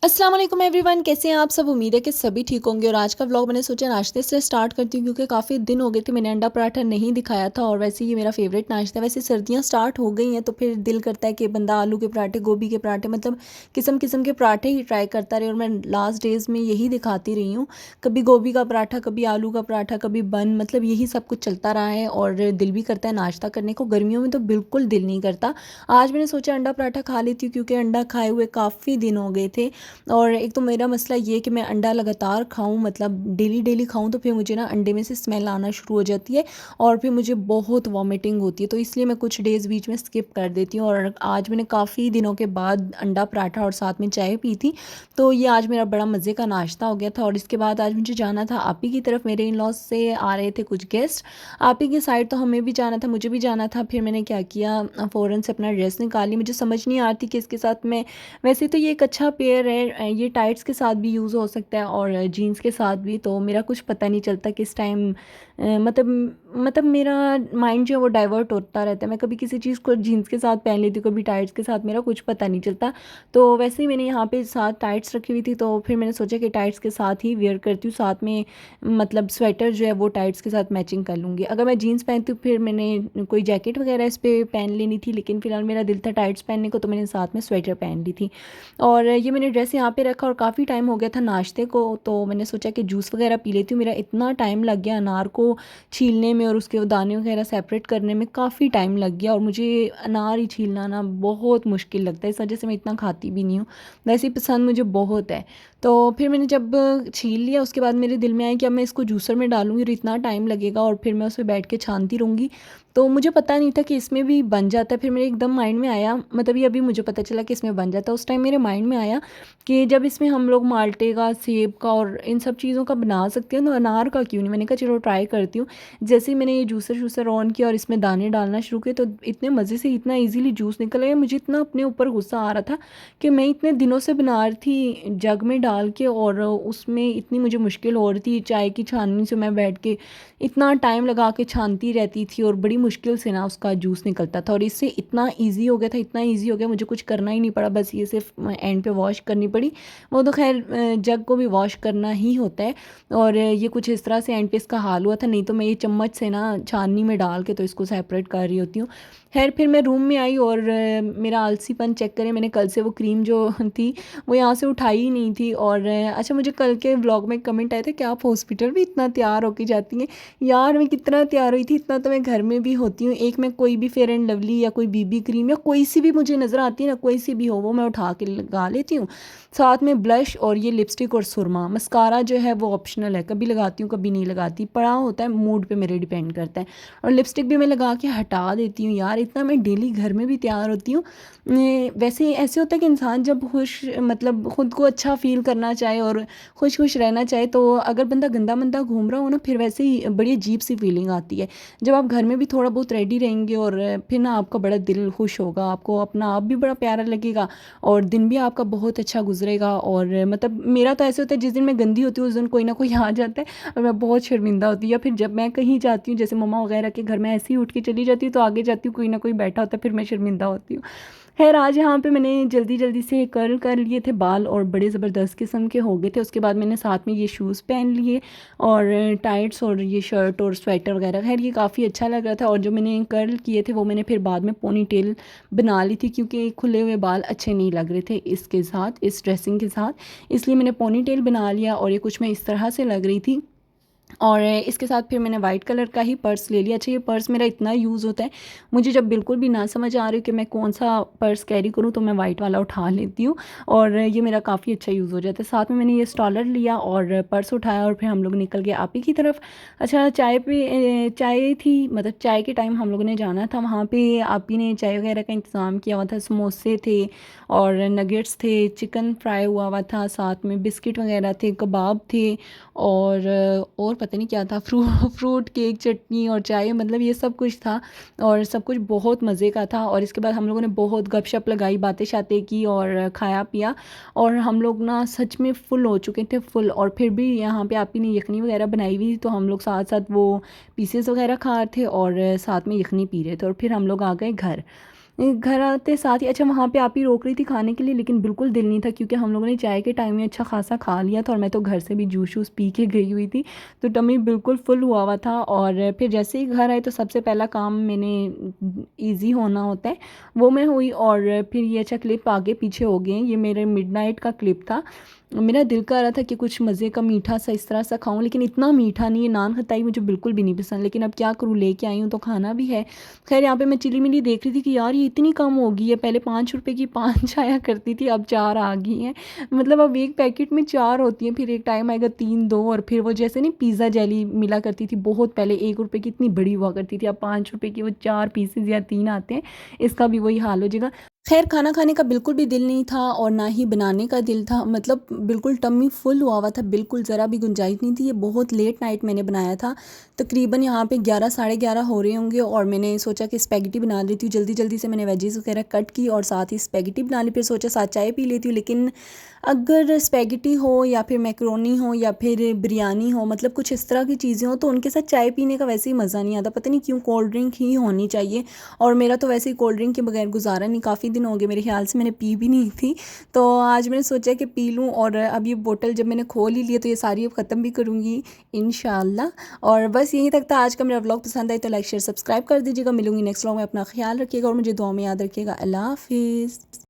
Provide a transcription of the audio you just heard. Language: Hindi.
अस्सलाम वालेकुम एवरीवन, कैसे हैं आप सब। उम्मीद है कि सभी ठीक होंगे। और आज का व्लॉग मैंने सोचा नाश्ते से स्टार्ट करती हूँ क्योंकि काफ़ी दिन हो गए थे मैंने अंडा पराठा नहीं दिखाया था। और वैसे ये मेरा फेवरेट नाश्ता है। वैसे सर्दियाँ स्टार्ट हो गई हैं तो फिर दिल करता है कि बंदा आलू के पराठे, गोभी के पराठे, मतलब किस्म किस्म के पराठे ही ट्राई करता रहे। और मैं लास्ट डेज़ में यही दिखाती रही हूँ, कभी गोभी का पराठा, कभी आलू का पराठा, कभी बन, मतलब यही सब कुछ चलता रहा है। और दिल भी करता है नाश्ता करने को, गर्मियों में तो बिल्कुल दिल नहीं करता। आज मैंने सोचा अंडा पराठा खा लेती हूँ क्योंकि अंडा खाए हुए काफ़ी दिन हो गए थे। और एक तो मेरा मसला ये है कि मैं अंडा लगातार खाऊं, मतलब डेली डेली खाऊं, तो फिर मुझे ना अंडे में से स्मेल आना शुरू हो जाती है और फिर मुझे बहुत वॉमिटिंग होती है। तो इसलिए मैं कुछ डेज़ बीच में स्किप कर देती हूँ। और आज मैंने काफ़ी दिनों के बाद अंडा पराठा और साथ में चाय पी थी। तो ये आज मेरा बड़ा मज़े का नाश्ता हो गया था। और इसके बाद आज मुझे जाना था आप ही की तरफ, मेरे इन लॉज से आ रहे थे कुछ गेस्ट आप ही की साइड, तो हमें भी जाना था, मुझे भी जाना था। फिर मैंने क्या किया, फ़ौरन से अपना ड्रेस निकाली। मुझे समझ नहीं आती कि इसके साथ मैं, वैसे तो ये एक अच्छा पेयर है, ये टाइट्स के साथ भी यूज़ हो सकता है और जीन्स के साथ भी। तो मेरा कुछ पता नहीं चलता किस टाइम मतलब मेरा माइंड जो है वो डाइवर्ट होता रहता है। मैं कभी किसी चीज़ को जीन्स के साथ पहन लेती हूँ, कभी टाइट्स के साथ, मेरा कुछ पता नहीं चलता। तो वैसे ही मैंने यहाँ पे साथ टाइट्स रखी हुई थी, तो फिर मैंने सोचा कि टाइट्स के साथ ही वेयर करती हूँ, साथ में मतलब स्वेटर जो है वो टाइट्स के साथ मैचिंग कर लूँगी। अगर मैं जीन्स पहनती हूँ फिर मैंने कोई जैकेट वगैरह इस पर पहन लेनी थी, लेकिन फ़िलहाल मेरा दिल था टाइट्स पहनने को, तो मैंने साथ में स्वेटर पहन ली थी। और ये मैंने ड्रेस यहाँ पे रखा और काफ़ी टाइम हो गया था नाश्ते को, तो मैंने सोचा कि जूस वगैरह पी लेती हूँ। मेरा इतना टाइम लग गया अनार को छीलने में और उसके वो दाने वगैरह सेपरेट करने में, काफ़ी टाइम लग गया। और मुझे अनार ही छीलना ना बहुत मुश्किल लगता है, इस वजह से मैं इतना खाती भी नहीं हूँ। वैसे ही पसंद मुझे बहुत है। तो फिर मैंने जब छील लिया उसके बाद मेरे दिल में आया कि अब मैं इसको जूसर में डालूंगी और इतना टाइम लगेगा और फिर मैं उस पर बैठ के छानती रहूँगी। तो मुझे पता नहीं था कि इसमें भी बन जाता है। फिर मेरे एकदम माइंड में आया, मतलब ये अभी मुझे पता चला कि इसमें बन जाता है। उस टाइम मेरे माइंड में आया कि जब इसमें हम लोग माल्टे का, सेब का और इन सब चीज़ों का बना सकते हैं तो अनार का क्यों नहीं। मैंने कहा चलो ट्राई करती हूँ। जैसे ही मैंने ये जूसर शूसर ऑन किया और इसमें दाने डालना शुरू किए तो इतने मज़े से इतना ईजीली जूस निकल गया। मुझे इतना अपने ऊपर गुस्सा आ रहा था कि मैं इतने दिनों से बना रही थी जग में डाल के और उसमें इतनी मुझे मुश्किल हो रही थी। चाय की छाननी से मैं बैठ के इतना टाइम लगा के छानती रहती थी और बड़ी मुश्किल से ना उसका जूस निकलता था। और इससे इतना ईजी हो गया था, इतना ईजी हो गया, मुझे कुछ करना ही नहीं पड़ा, बस ये सिर्फ एंड पे वॉश करनी पड़ी। वो तो खैर जग को भी वॉश करना ही होता है। और ये कुछ इस तरह से एंड पे इसका हाल हुआ था, नहीं तो मैं ये चम्मच से ना छाननी में डाल के तो इसको सेपरेट कर रही होती हूँ। खैर फिर मैं रूम में आई और मेरा आलसीपन चेक करें, मैंने कल से वो क्रीम जो थी वो यहाँ से उठाई ही नहीं थी। और अच्छा, मुझे कल के व्लॉग में कमेंट आए थे कि आप हॉस्पिटल भी इतना तैयार होके जाती हैं। यार मैं कितना तैयार हुई थी, इतना तो मैं घर में भी होती हूँ। एक मैं कोई भी फेयर एंड लवली या कोई बीबी क्रीम या कोई सी भी मुझे नज़र आती है ना, कोई सी भी हो, वो मैं उठा के लगा लेती हूँ। साथ में ब्लश और ये लिपस्टिक और सुरमा, मस्कारा जो है वो ऑप्शनल है, कभी लगाती हूँ कभी नहीं लगाती, पड़ा होता है, मूड पे मेरे डिपेंड करता है। और लिपस्टिक भी मैं लगा के हटा देती हूँ। यार इतना मैं डेली घर में भी तैयार होती हूँ। वैसे ऐसे होता है कि इंसान जब खुश, मतलब खुद को अच्छा फील करना चाहे और खुश खुश रहना चाहे, तो अगर बंदा गंदा मंदा घूम रहा हो ना, फिर वैसे ही बड़ी अजीब सी फीलिंग आती है। जब आप घर में भी थोड़ा बहुत रेडी रहेंगे और फिर ना आपका बड़ा दिल खुश होगा, आपको अपना आप भी बड़ा प्यारा लगेगा और दिन भी आपका बहुत अच्छा गुजरेगा। और मतलब मेरा तो ऐसे होता है, जिस दिन मैं गंदी होती हूँ उस दिन कोई ना कोई आ जाता है और मैं बहुत शर्मिंदा होती हूँ। या फिर जब मैं कहीं जाती हूँ, जैसे मम्मा वगैरह के घर में ऐसे ही उठ के चली जाती हूँ, तो आगे जाती हूँ कोई ना कोई बैठा होता है, फिर मैं शर्मिंदा होती हूँ। खैर आज यहाँ पे मैंने जल्दी जल्दी से कर्ल कर लिए थे बाल और बड़े ज़बरदस्त किस्म के हो गए थे। उसके बाद मैंने साथ में ये शूज़ पहन लिए और टाइट्स और ये शर्ट और स्वेटर वगैरह। खैर ये काफ़ी अच्छा लग रहा था। और जो मैंने कर्ल किए थे वो मैंने फिर बाद में पोनी टेल बना ली थी, क्योंकि खुले हुए बाल अच्छे नहीं लग रहे थे इसके साथ, इस ड्रेसिंग के साथ, इसलिए मैंने पोनी टेल बना लिया। और ये कुछ मैं इस तरह से लग रही थी। और इसके साथ फिर मैंने वाइट कलर का ही पर्स ले लिया। अच्छा, ये पर्स मेरा इतना यूज़ होता है, मुझे जब बिल्कुल भी ना समझ आ रही कि मैं कौन सा पर्स कैरी करूँ तो मैं वाइट वाला उठा लेती हूँ और ये मेरा काफ़ी अच्छा यूज़ हो जाता है। साथ में मैंने ये स्टॉलर लिया और पर्स उठाया और फिर हम लोग निकल गए आप ही की तरफ। अच्छा, चाय पे चाय थी, मतलब चाय के टाइम हम लोगों ने जाना था वहाँ पे। आप ही ने चाय वगैरह का इंतज़ाम किया हुआ था, समोसे थे और नगेट्स थे, चिकन फ्राई हुआ हुआ था, साथ में बिस्किट वगैरह थे, कबाब थे और पता नहीं क्या था, फ्रूट केक, चटनी और चाय, मतलब ये सब कुछ था। और सब कुछ बहुत मज़े का था। और इसके बाद हम लोगों ने बहुत गपशप लगाई, बातें शातें की और खाया पिया। और हम लोग ना सच में फुल हो चुके थे, फुल। और फिर भी यहाँ पे आप ही ने यखनी वगैरह बनाई हुई थी, तो हम लोग साथ साथ वो पीसेस वगैरह खा रहे थे और साथ में यखनी पी रहे थे। और फिर हम लोग आ गए घर। घर आते साथ ही अच्छा वहाँ पे आप ही रोक रही थी खाने के लिए, लेकिन बिल्कुल दिल नहीं था क्योंकि हम लोगों ने चाय के टाइम में अच्छा खासा खा लिया था और मैं तो घर से भी जूस वूस पी के गई हुई थी, तो टमी बिल्कुल फुल हुआ हुआ था। और फिर जैसे ही घर आए तो सबसे पहला काम मैंने ईज़ी होना होता है वो मैं हुई। और फिर ये अच्छा क्लिप आगे पीछे हो गए, ये मेरे मिडनाइट का क्लिप था। मेरा दिल कर रहा था कि कुछ मज़े का मीठा सा इस तरह सा खाऊं, लेकिन इतना मीठा नहीं है, नान खटाई मुझे बिल्कुल भी नहीं पसंद, लेकिन अब क्या करूँ, लेके आई हूँ तो खाना भी है। खैर यहाँ पे मैं चिली मिली देख रही थी कि यार ये इतनी कम हो गई है, पहले 5 रुपए की 5 आया करती थी, अब 4 आ गई हैं। मतलब अब एक पैकेट में 4 होती हैं, फिर एक टाइम आएगा 3 2, और फिर वो जैसे नहीं पिज़्ज़ा जेली मिला करती थी बहुत पहले 1 रुपए की, इतनी बड़ी हुआ करती थी, अब 5 रुपए की वो 4 पीसेज या 3 आते हैं। इसका भी वही हाल हो जाएगा। खैर खाना खाने का बिल्कुल भी दिल नहीं था और ना ही बनाने का दिल था, मतलब बिल्कुल टम्मी फुल हुआ हुआ था, बिल्कुल ज़रा भी गुंजाइश नहीं थी। ये बहुत लेट नाइट मैंने बनाया था, तकरीबन यहाँ पे 11 साढ़े 11 हो रहे होंगे, और मैंने सोचा कि स्पैगेटी बना लेती हूँ। जल्दी जल्दी से मैंने वेजीज वगैरह कट की और साथ ही स्पैगेटी बना ली, फिर सोचा साथ चाय पी लेती हूँ। लेकिन अगर स्पैगेटी हो या फिर मैक्रोनी हो या फिर बिरयानी हो, मतलब कुछ इस तरह की चीज़ें हो, तो उनके साथ चाय पीने का वैसे ही मज़ा नहीं आता, पता नहीं क्यों, कोल्ड ड्रिंक ही होनी चाहिए। और मेरा तो वैसे ही कोल्ड ड्रिंक के बगैर गुजारा नहीं, काफ़ी दिन हो गए मेरे ख्याल से मैंने पी भी नहीं थी, तो आज मैंने सोचा कि पी लूँ। और अब ये बोतल जब मैंने खोल ही ली तो ये सारी अब ख़त्म भी करूँगी इंशाल्लाह। और बस यहीं तक था आज का मेरा व्लॉग। पसंद आए तो लाइक शेयर सब्सक्राइब कर दीजिएगा। मिलूंगी नेक्स्ट व्लॉग में, अपना ख्याल रखिएगा और मुझे दुआ में याद रखिएगा। अल्लाह हाफिज़।